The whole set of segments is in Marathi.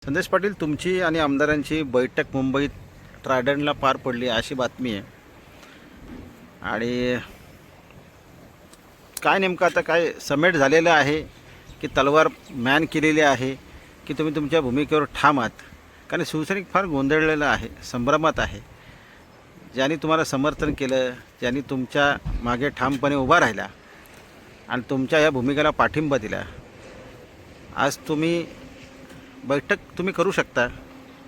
संदेश पाटील, तुमची आणि आमदारांची बैठक मुंबईत ट्रायडंटला पार पडली अशी बातमी आहे. आणि काय नेमकं आता काय समेट झालेलं आहे की तलवार मॅन केलेली आहे की तुम्ही तुमच्या भूमिकेवर ठाम आहात? कारण शिवसैनिक फार गोंधळलेला आहे, संभ्रमात आहे. ज्यांनी तुम्हाला समर्थन केलं, ज्यांनी तुमच्या मागे ठामपणे उभा राहिला आणि तुमच्या या भूमिकेला पाठिंबा दिला, आज तुम्ही बैठक तुम्ही करू शकता,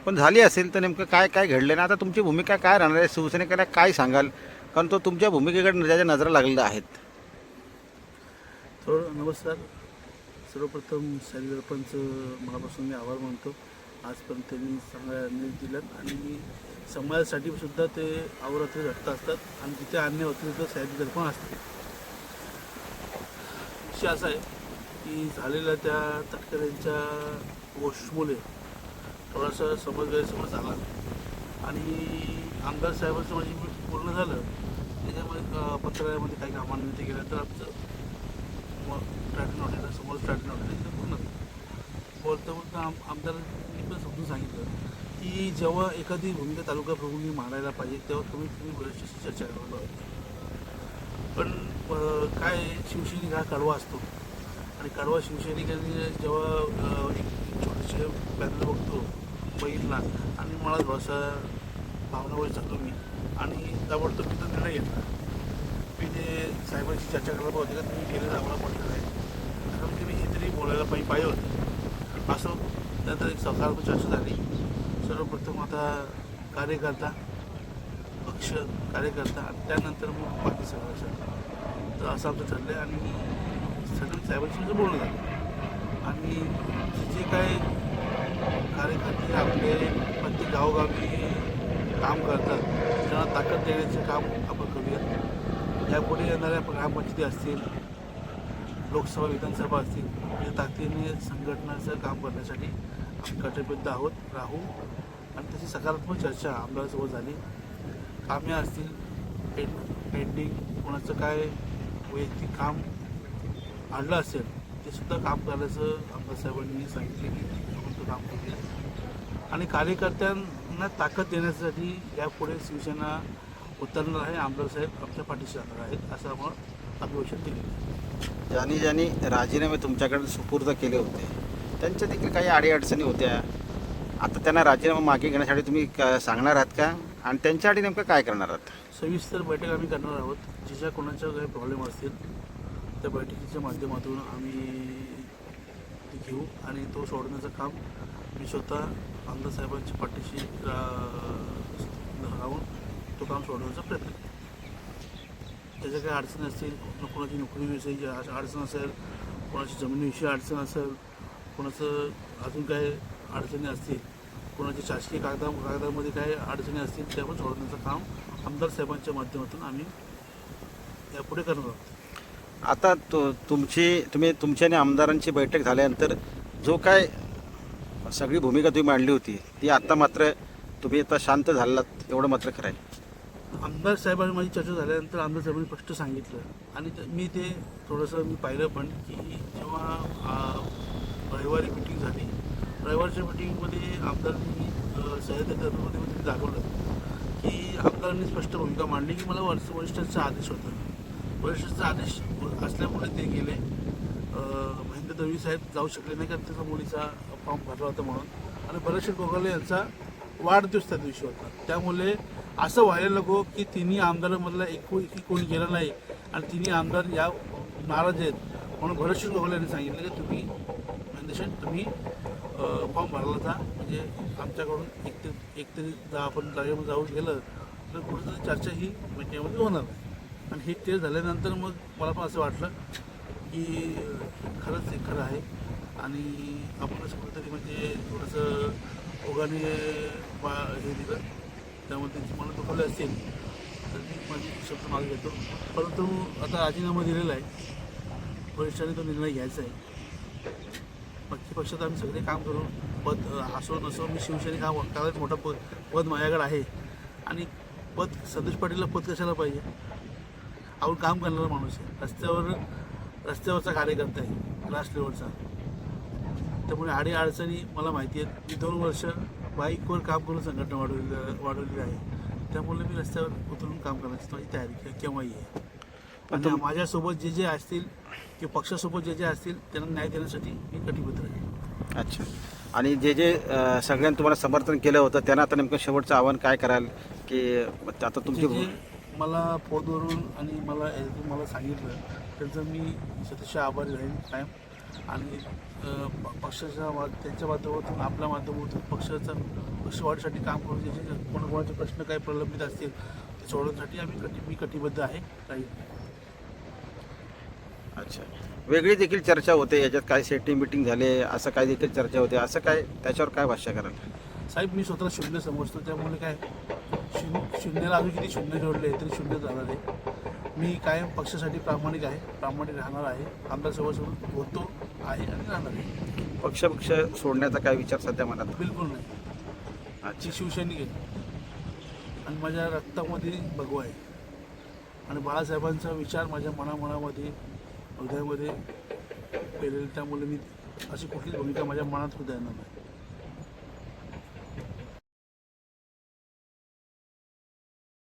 पण झाली असेल तर नेमकं काय काय घडलं ना? आता तुमची भूमिका काय राहणार आहे? शिवसैनिकाला काय सांगाल? कारण तो तुमच्या भूमिकेकडे ज्याच्या नजरा लागलेल्या आहेत. तर नमस्कार. सर्वप्रथम सरपंच मनापासून मी आभार मानतो. आजपर्यंत त्यांनी चांगला निर्णय दिलात आणि मी समाजासाठी सुद्धा ते अहोरात्र झटत असतात आणि जिथे अन्याय होते तिथं साहेब पण असतात. विषय असा आहे की झालेल्या त्या तटकऱ्यांच्या गोष्टीमुळे थोडासा गैरसमज झाला आणि आमदार साहेबांचं माझी पूर्ण झालं. त्याच्यामुळे पत्रालयामध्ये काही अमान्यता केल्या तर आमचं स्टार्टिंग नॉटेला समोर स्टार्टिंग नॉटेला पूर्ण बोलतं आमदारांनी पण समजून सांगितलं की जेव्हा एखादी भूमिका तालुका प्रमुखांनी मांडायला पाहिजे तेव्हा तुम्ही बऱ्याचशी चर्चा करायला पाहिजे. पण काय शिवसैनिक हा कडवा असतो आणि कडवा शिवसैनिकांनी जेव्हा एक छोटेसे बॅनर बघतो बघितला आणि मला थोडासा भावनावर चालतो मी आणि ताबडतोब तिथं निर्णय घेतला. मी ते साहेबांची चर्चा करायला पाहिजे का तुम्ही गेले आम्हाला पडलं नाही कारण की मी हे तरी बोलायला पाहिजे होतं असं. त्यानंतर एक सकारात्मक चर्चा झाली. सर्वप्रथम आता कार्यकर्ता पक्ष कार्यकर्ता आणि त्यानंतर मग बाकी सगळं तर असं आमचं ठरलं आणि सगळं साहेबांशी बोलणं झालं आणि जे काय कार्यकर्ते आपले प्रत्येक गावोगावी काम करतात त्यांना ताकद देण्याचे काम आपण करूया. यापुढे येणाऱ्या ग्रामपंचायती असतील, लोकसभा विधानसभा असतील, या ताकदीने संघटनाचं काम करण्यासाठी आम्ही कटिबद्ध आहोत राहू. आणि त्याची सकारात्मक चर्चा आमदारासोबत झाली. कामे असतील पेंडिंग कोणाचं काय वैयक्तिक काम आणलं असेल ते सुद्धा काम करायचं आमदार साहेबांनी सांगितले की आपण तो काम करूया. आणि कार्यकर्त्यांना ताकद देण्यासाठी यापुढे शिवसेना उतरणार आहे. आमदार साहेब आमच्या पाठीशी राहणार आहेत असं आम्हाला अभिभाषण दिलेलं आहे. ज्यांनी ज्यांनी राजीनामे तुमच्याकडे सुपूर्द केले होते त्यांच्या देखील काही अडीअडचणी होत्या. आता त्यांना राजीनामा मागे घेण्यासाठी तुम्ही सांगणार आहात का? आणि त्यांच्यासाठी नेमकं काय करणार आहात? सविस्तर बैठक आम्ही करणार आहोत. ज्या कोणाच्या काही प्रॉब्लेम असतील त्या बैठकीच्या माध्यमातून आम्ही ते घेऊ आणि तो सोडवण्याचं काम मी स्वतः आमदार साहेबांच्या पाठीशी राहून तो काम सोडवण्याचा प्रयत्न करेन. त्याच्या काही अडचणी असतील, कोणाची नोकरीविषयी अडचण असेल, कोणाची जमिनीविषयी अडचण असेल, कोणाचं अजून काही अडचणी असतील, कोणाच्या शासकीय कागदामध्ये काही अडचणी असतील त्या पण सोडवण्याचं काम आमदार साहेबांच्या माध्यमातून आम्ही यापुढे करणार आहोत. आता तुमची आणि आमदारांची बैठक झाल्यानंतर जो काय सगळी भूमिका तुम्ही मांडली होती ती आता मात्र तुम्ही आता शांत झालात एवढं मात्र खरं आहे. आमदार साहेबांनी माझी चर्चा झाल्यानंतर आमदार साहेबांनी स्पष्ट सांगितलं आणि मी ते थोडंसं मी पाहिलं पण की जेव्हा रविवारी मिटिंग झाली, रविवारच्या मिटिंगमध्ये आमदारांनी सह्याद्रीमध्ये दाखवलं की आमदारांनी स्पष्ट भूमिका मांडली की मला वरिष्ठांचा आदेश होता. वरिष्ठांचा आदेश असल्यामुळे ते गेले. महेंद्र दळवी साहेब जाऊ शकले नाही कारण त्याचा मुलीचा फॉर्म भरला होता म्हणून आणि बरेचसे गोगावले यांचा वाढदिवस त्या दिवशी होता. त्यामुळे असं व्हायला नको की तिन्ही आमदारांमधला एक कोणी गेला नाही आणि तिन्ही आमदार या नाराज आहेत म्हणून भरतशेठ गोगावले यांनी सांगितलं की तुम्ही तुम्ही फॉर्म भरला होता म्हणजे आमच्याकडून एक तरी आपण जागेमध्ये जाऊन गेलं तर कुठेतरी चर्चा ही मीटिंगमध्ये होणार नाही. आणि हे ते झाल्यानंतर मग मला पण असं वाटलं की खरंच हे खरं आहे आणि आपणच कुठेतरी म्हणजे थोडंसं ओघाने हे दिलं त्यामुळे त्यांची मनं दुखवले असतील तर मी माझी शब्द मागे घेतो. परंतु आता राजीनामा दिलेला आहे, वरिष्ठांनी तो निर्णय घ्यायचा आहे. बाकी पक्षात आम्ही सगळे काम करू. पद असो नसो मी शिवसैनिक हा करायचं मोठा पद माझ्याकडे आहे आणि संदेश पाटीलला पद कशाला पाहिजे? आपण काम करणारा माणूस आहे, रस्त्यावरचा कार्यकर्ता आहे, ग्रास लेवलचा. त्यामुळे अडीअडचणी मला माहिती आहेत. मी 2 वर्ष बाईकवर काम करून संघटना वाढवलेली आहे. त्यामुळे मी रस्त्यावर उतरून काम करण्याची माझी तयारी केव्हाही आहे. आणि माझ्यासोबत जे असतील किंवा पक्षासोबत जे असतील त्यांना न्याय देण्यासाठी मी कटिबद्ध आहे. अच्छा. आणि जे सगळ्यांनी तुम्हाला समर्थन केलं होतं त्यांना आता नेमकं शेवटचं आव्हान काय कराल की आता तुमची जे मला फोनवरून आणि मला सांगितलं त्यांचं मी सतिशय आभारी राहीन कायम. आणि पक्षाच्या त्यांच्या माध्यमातून आपल्या माध्यमातून पक्षवाढीसाठी काम करून जे कोणाकोणाचे प्रश्न काही प्रलंबित असतील ते सोडवण्यासाठी मी कटिबद्ध आहे काही. अच्छा. वेगळी देखील चर्चा होते याच्यात काय सेटिंग मिटिंग झाले असं काय देखील चर्चा होते, असं काय त्याच्यावर काय भाष्य कराल? साहेब मी स्वतःला शून्य समजतो. त्यामुळे काय शून्याला अजून किती शून्य जोडले तरी शून्य जाणार आहे. मी कायम पक्षासाठी प्रामाणिक राहणार आहे. आमदार सोबत होतो आहे आणि राहणार आहे. पक्ष सोडण्याचा काय विचार सध्या मनात? बिलकुल नाही. अच्छा. मी शिवसैनिक आहे आणि माझ्या रक्तामध्ये भगवा आहे आणि बाळासाहेबांचा विचार माझ्या मनामध्ये हृदयामध्ये पेरेल. त्यामुळे मी अशी कुठलीच भूमिका माझ्या मनात सुद्धा येणार नाही.